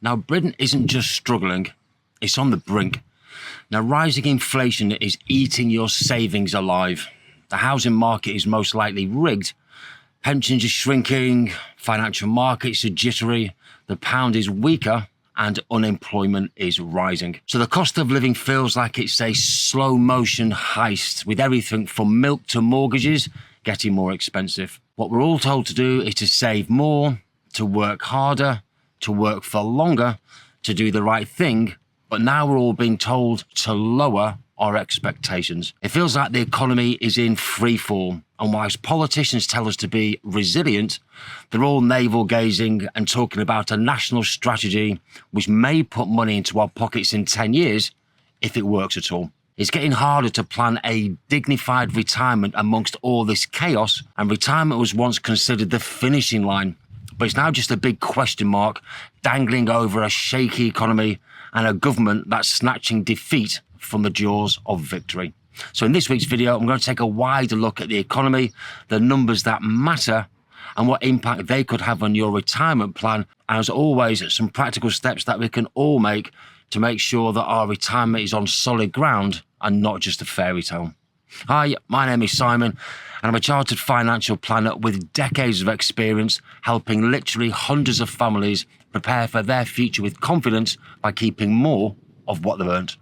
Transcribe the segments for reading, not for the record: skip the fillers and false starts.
Now, Britain isn't just struggling, it's on the brink. Now, rising inflation is eating your savings alive. The housing market is most likely rigged. Pensions are shrinking, financial markets are jittery, the pound is weaker, and unemployment is rising. So the cost of living feels like it's a slow motion heist, with everything from milk to mortgages getting more expensive. What we're all told to do is to save more, to work harder, to work for longer, to do the right thing. But now we're all being told to lower our expectations. It feels like the economy is in free fall. And whilst politicians tell us to be resilient, they're all navel gazing and talking about a national strategy which may put money into our pockets in 10 years if it works at all. It's getting harder to plan a dignified retirement amongst all this chaos, and retirement was once considered the finishing line. But it's now just a big question mark dangling over a shaky economy and a government that's snatching defeat from the jaws of victory. So in this week's video, I'm going to take a wider look at the economy, the numbers that matter, and what impact they could have on your retirement plan. And as always, some practical steps that we can all make to make sure that our retirement is on solid ground and not just a fairy tale. Hi, my name is Simon, and I'm a chartered financial planner with decades of experience helping literally hundreds of families prepare for their future with confidence by keeping more of what they've earned.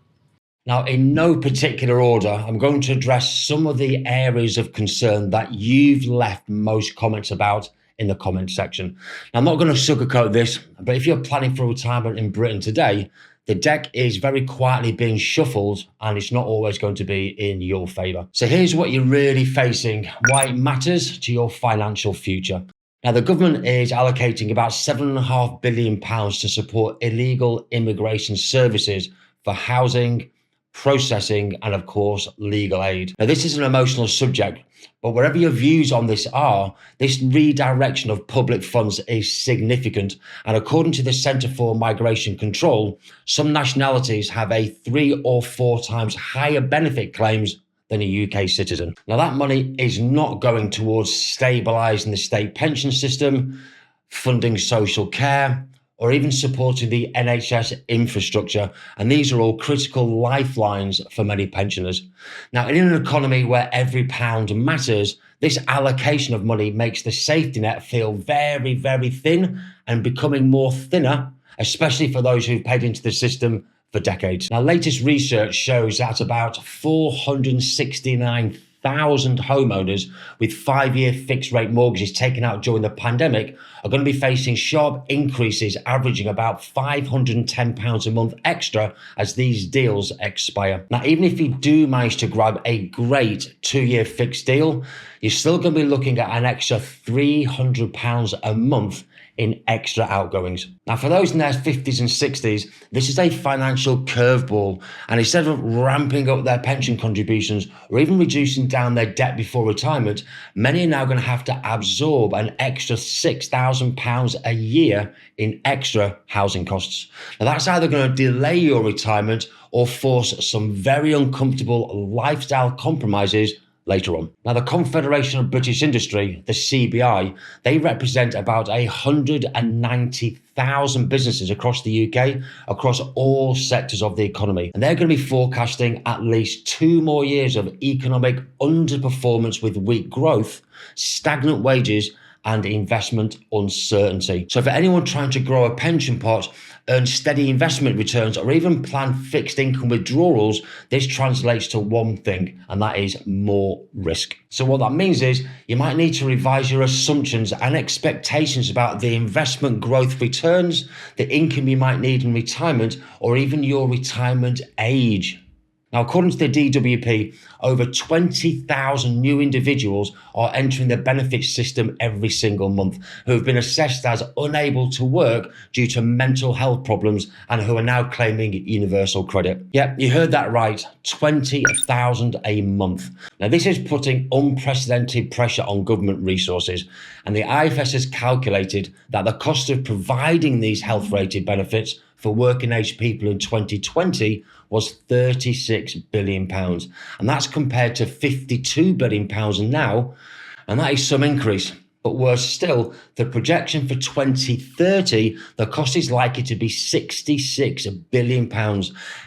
Now, in no particular order, I'm going to address some of the areas of concern that you've left most comments about in the comment section. Now, I'm not going to sugarcoat this, but if you're planning for retirement in Britain today, the deck is very quietly being shuffled and it's not always going to be in your favour. So here's what you're really facing, why it matters to your financial future. Now, the government is allocating about £7.5 billion to support illegal immigration services for housing, processing, and of course, legal aid. Now, this is an emotional subject, but wherever your views on this are, this redirection of public funds is significant. And according to the Centre for Migration Control, some nationalities have a 3 or 4 times higher benefit claims than a UK citizen. Now, that money is not going towards stabilising the state pension system, funding social care, or even supporting the NHS infrastructure. And these are all critical lifelines for many pensioners. Now, in an economy where every pound matters, this allocation of money makes the safety net feel very, very thin and becoming more thinner, especially for those who've paid into the system for decades. Now, latest research shows that about 469,000 homeowners with 5-year fixed rate mortgages taken out during the pandemic are going to be facing sharp increases, averaging about £510 a month extra as these deals expire. Now, even if you do manage to grab a great 2-year fixed deal, you're still going to be looking at an extra £300 a month in extra outgoings. Now, for those in their 50s and 60s, this is a financial curveball. And instead of ramping up their pension contributions or even reducing down their debt before retirement, many are now going to have to absorb an extra £6,000 a year in extra housing costs. Now, that's either going to delay your retirement or force some very uncomfortable lifestyle compromises later on. Now, the Confederation of British Industry, the CBI, they represent about 190,000 businesses across the UK, across all sectors of the economy. And they're going to be forecasting at least 2 more years of economic underperformance with weak growth, stagnant wages, and investment uncertainty. So for anyone trying to grow a pension pot, earn steady investment returns, or even plan fixed income withdrawals, this translates to one thing, and that is more risk. So what that means is you might need to revise your assumptions and expectations about the investment growth returns, the income you might need in retirement, or even your retirement age. Now, according to the DWP, over 20,000 new individuals are entering the benefits system every single month who have been assessed as unable to work due to mental health problems and who are now claiming universal credit. Yep, you heard that right, 20,000 a month. Now, this is putting unprecedented pressure on government resources, and the IFS has calculated that the cost of providing these health-rated benefits for working age people in 2020 was £36 billion. And that's compared to £52 billion now. And that is some increase. But worse still, the projection for 2030, the cost is likely to be £66 billion.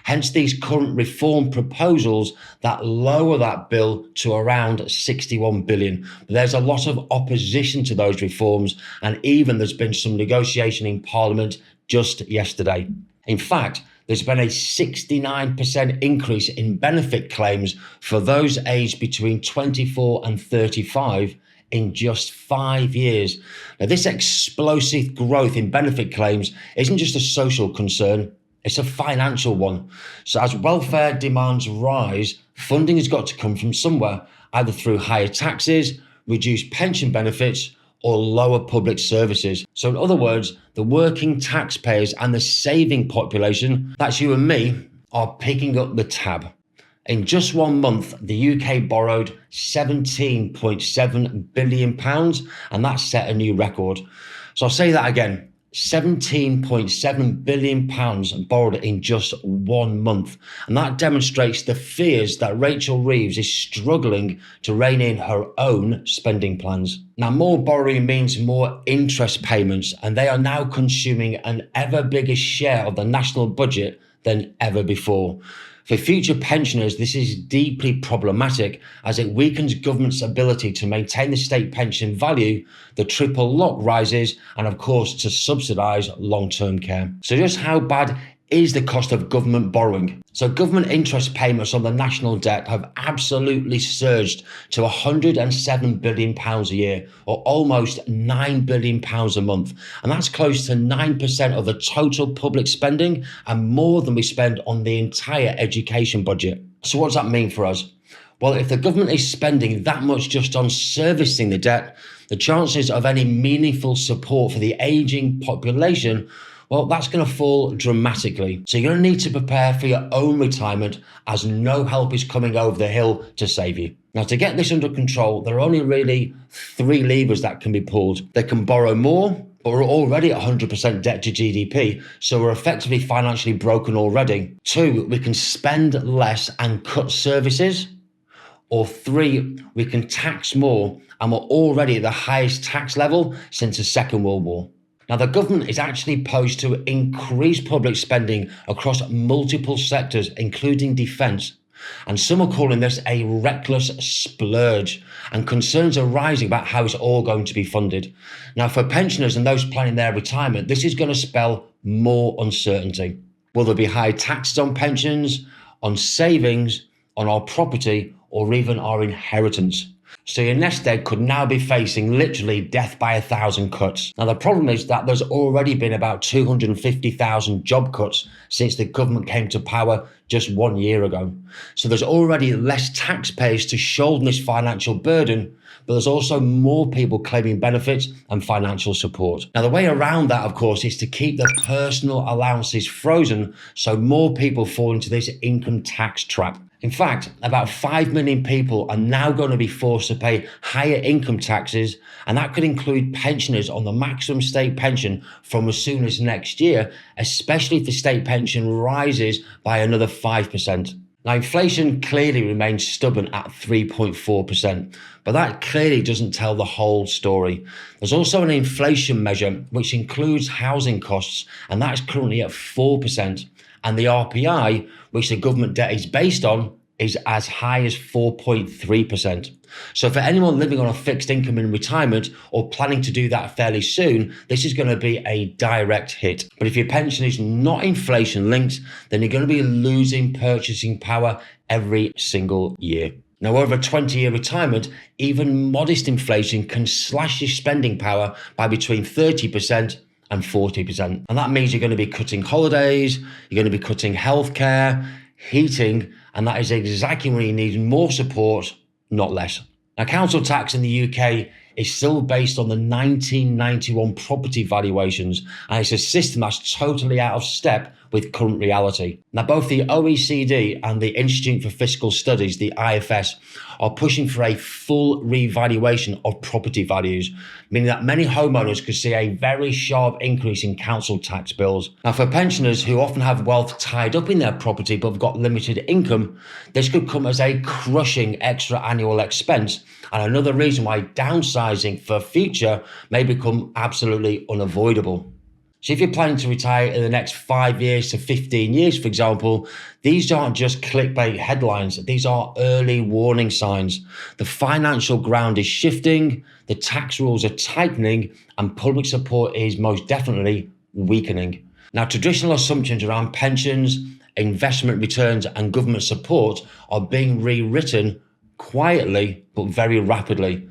Hence these current reform proposals that lower that bill to around 61 billion. But there's a lot of opposition to those reforms, and even there's been some negotiation in Parliament just yesterday. In fact, there's been a 69% increase in benefit claims for those aged between 24 and 35 in just 5 years. Now, this explosive growth in benefit claims isn't just a social concern, it's a financial one. So as welfare demands rise, funding has got to come from somewhere, either through higher taxes, reduced pension benefits, or lower public services. So in other words, the working taxpayers and the saving population, that's you and me, are picking up the tab. In just 1 month, the UK borrowed £17.7 billion, and that set a new record. So I'll say that again, £17.7 billion borrowed in just 1 month. And that demonstrates the fears that Rachel Reeves is struggling to rein in her own spending plans. Now, more borrowing means more interest payments, and they are now consuming an ever bigger share of the national budget than ever before. For future pensioners, this is deeply problematic as it weakens government's ability to maintain the state pension value, the triple lock rises, and of course to subsidise long-term care. So just how bad is the cost of government borrowing? So government interest payments on the national debt have absolutely surged to £107 billion a year, or almost £9 billion a month. And that's close to 9% of the total public spending and more than we spend on the entire education budget. So what does that mean for us? Well, if the government is spending that much just on servicing the debt, the chances of any meaningful support for the ageing population, well, that's going to fall dramatically. So you're going to need to prepare for your own retirement as no help is coming over the hill to save you. Now, to get this under control, there are only really 3 levers that can be pulled. They can borrow more, but we're already at 100% debt to GDP, so we're effectively financially broken already. 2, we can spend less and cut services. Or 3, we can tax more, and we're already at the highest tax level since the Second World War. Now, the government is actually posed to increase public spending across multiple sectors, including defence. And some are calling this a reckless splurge, and concerns are rising about how it's all going to be funded. Now, for pensioners and those planning their retirement, this is going to spell more uncertainty. Will there be high taxes on pensions, on savings, on our property, or even our inheritance? So your nest egg could now be facing literally death by 1,000 cuts. Now, the problem is that there's already been about 250,000 job cuts since the government came to power just 1 year ago. So there's already less taxpayers to shoulder this financial burden, but there's also more people claiming benefits and financial support. Now, the way around that, of course, is to keep the personal allowances frozen so more people fall into this income tax trap. In fact, about 5 million people are now going to be forced to pay higher income taxes, and that could include pensioners on the maximum state pension from as soon as next year, especially if the state pension rises by another 5%. Now, inflation clearly remains stubborn at 3.4%, but that clearly doesn't tell the whole story. There's also an inflation measure which includes housing costs, and that is currently at 4%. And the RPI, which the government debt is based on, is as high as 4.3%. So for anyone living on a fixed income in retirement or planning to do that fairly soon, this is going to be a direct hit. But if your pension is not inflation linked, then you're going to be losing purchasing power every single year. Now, over a 20-year retirement, even modest inflation can slash your spending power by between 30% and 40%. And that means you're going to be cutting holidays, you're going to be cutting healthcare, heating, and that is exactly when you need more support, not less. Now, council tax in the UK is still based on the 1991 property valuations, and it's a system that's totally out of step with current reality. Now, both the OECD and the Institute for Fiscal Studies, the IFS, are pushing for a full revaluation of property values, meaning that many homeowners could see a very sharp increase in council tax bills. Now, for pensioners who often have wealth tied up in their property but have got limited income, this could come as a crushing extra annual expense, and another reason why downsizing for future may become absolutely unavoidable. So if you're planning to retire in the next 5 years to 15 years, for example, these aren't just clickbait headlines. These are early warning signs. The financial ground is shifting, the tax rules are tightening, and public support is most definitely weakening. Now, traditional assumptions around pensions, investment returns, and government support are being rewritten quietly, but very rapidly.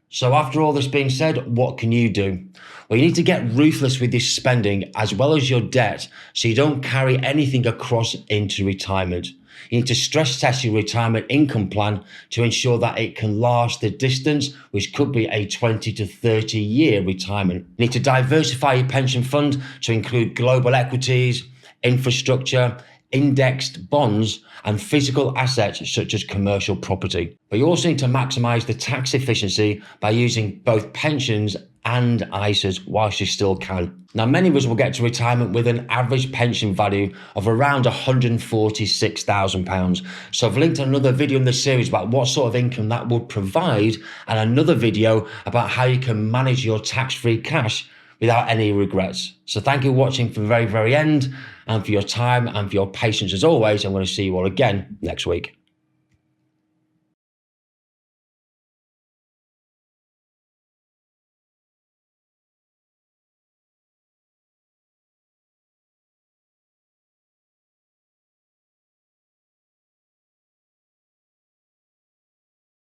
So after all this being said, what can you do? Well, you need to get ruthless with your spending as well as your debt so you don't carry anything across into retirement. You need to stress test your retirement income plan to ensure that it can last the distance, which could be a 20 to 30 year retirement. You need to diversify your pension fund to include global equities, infrastructure, indexed bonds, and physical assets such as commercial property. But you also need to maximize the tax efficiency by using both pensions and ISAs whilst you still can. Now, many of us will get to retirement with an average pension value of around £146,000. So I've linked another video in this series about what sort of income that would provide, and another video about how you can manage your tax-free cash without any regrets. So thank you for watching from the very, very end, and for your time and for your patience as always. I'm going to see you all again next week.